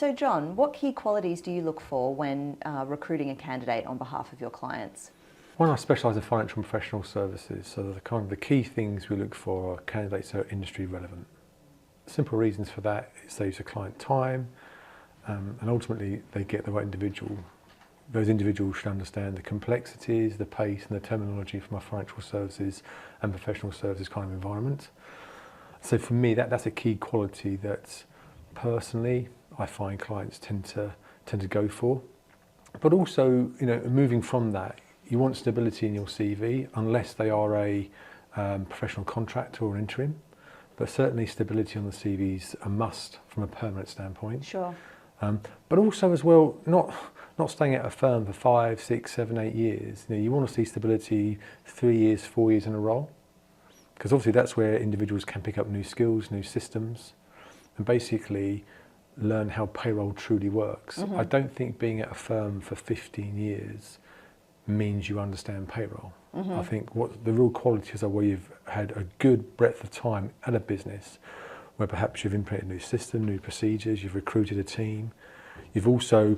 So John, what key qualities do you look for when recruiting a candidate on behalf of your clients? When I specialise in financial and professional services, so the key things we look for are candidates that are industry relevant. Simple reasons for that: it saves the client time, and ultimately they get the right individual. Those individuals should understand the complexities, the pace and the terminology from a financial services and professional services kind of environment. So for me, that's a key quality that personally I find clients tend to go for. But also, moving from that, you want stability in your CV, unless they are a professional contractor or interim. But certainly stability on the CV is a must from a permanent standpoint. Sure. But also as well, not staying at a firm for 5, 6, 7, 8 years. You want to see stability 3 years, 4 years in a role, because obviously that's where individuals can pick up new skills, new systems, and basically learn how payroll truly works. Mm-hmm. I don't think being at a firm for 15 years means you understand payroll. Mm-hmm. I think what the real qualities are where you've had a good breadth of time at a business, where perhaps you've implemented a new system, new procedures, you've recruited a team, you've also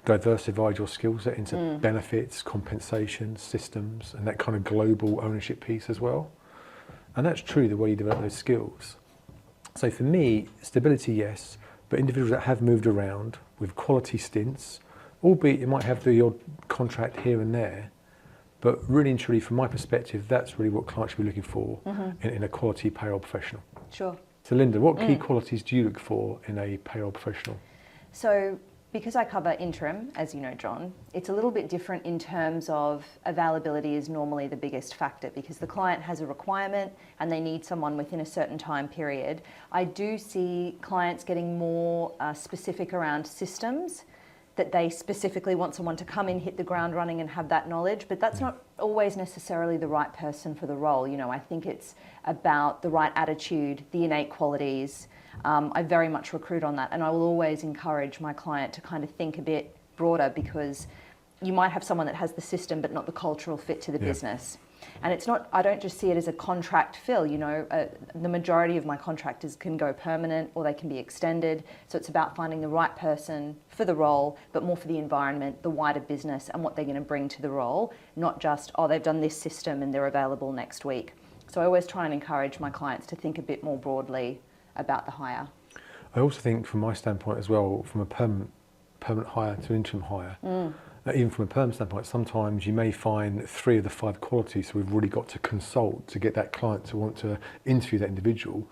diversified your skill set into benefits, compensation, systems, and that kind of global ownership piece as well. And that's truly the way you develop those skills. So for me, stability, yes, but individuals that have moved around with quality stints, albeit you might have the odd contract here and there, but really and truly, from my perspective, that's really what clients should be looking for in a quality payroll professional. Sure. So Linda, what key qualities do you look for in a payroll professional? So because I cover interim, as you know, John, it's a little bit different in terms of availability is normally the biggest factor because the client has a requirement and they need someone within a certain time period. I do see clients getting more specific around systems, that they specifically want someone to come in, hit the ground running and have that knowledge, but that's not always necessarily the right person for the role. I think it's about the right attitude, the innate qualities. I very much recruit on that, and I will always encourage my client to kind of think a bit broader, because you might have someone that has the system but not the cultural fit to the business. And it's not, I don't just see it as a contract fill, the majority of my contractors can go permanent or they can be extended. So it's about finding the right person for the role, but more for the environment, the wider business and what they're going to bring to the role, not just, they've done this system and they're available next week. So I always try and encourage my clients to think a bit more broadly about the hire. I also think from my standpoint as well, from a permanent hire to interim hire, even from a permanent standpoint, sometimes you may find 3 of the 5 qualities, so we've really got to consult to get that client to want to interview that individual.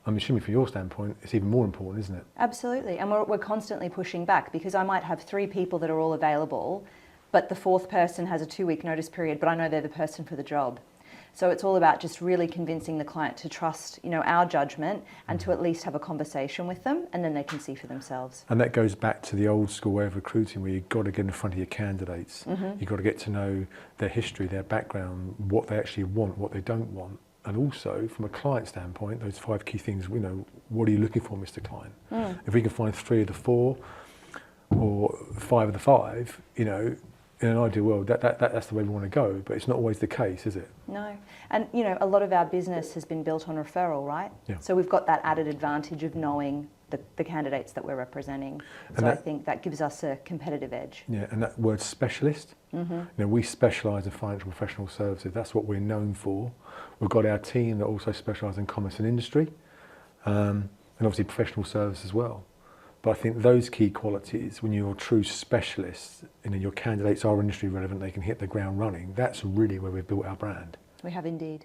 I'm assuming from your standpoint, it's even more important, isn't it? Absolutely, and we're constantly pushing back, because I might have 3 people that are all available, but the 4th person has a 2-week notice period, but I know they're the person for the job. So it's all about just really convincing the client to trust, our judgment, and to at least have a conversation with them, and then they can see for themselves. And that goes back to the old school way of recruiting, where you've got to get in front of your candidates. You've got to get to know their history, their background, what they actually want, what they don't want. And also, from a client standpoint, those 5 key things, what are you looking for, Mr. Client? If we can find 3 of the 4 or 5 of the 5, in an ideal world, that's the way we want to go, but it's not always the case, is it? No. And, a lot of our business has been built on referral, right? Yeah. So we've got that added advantage of knowing the candidates that we're representing. So I think that gives us a competitive edge. Yeah, and that word specialist, we specialise in financial professional services. That's what we're known for. We've got our team that also specialise in commerce and industry, and obviously professional service as well. But I think those key qualities, when you're a true specialist, your candidates are industry relevant, they can hit the ground running, that's really where we've built our brand. We have indeed.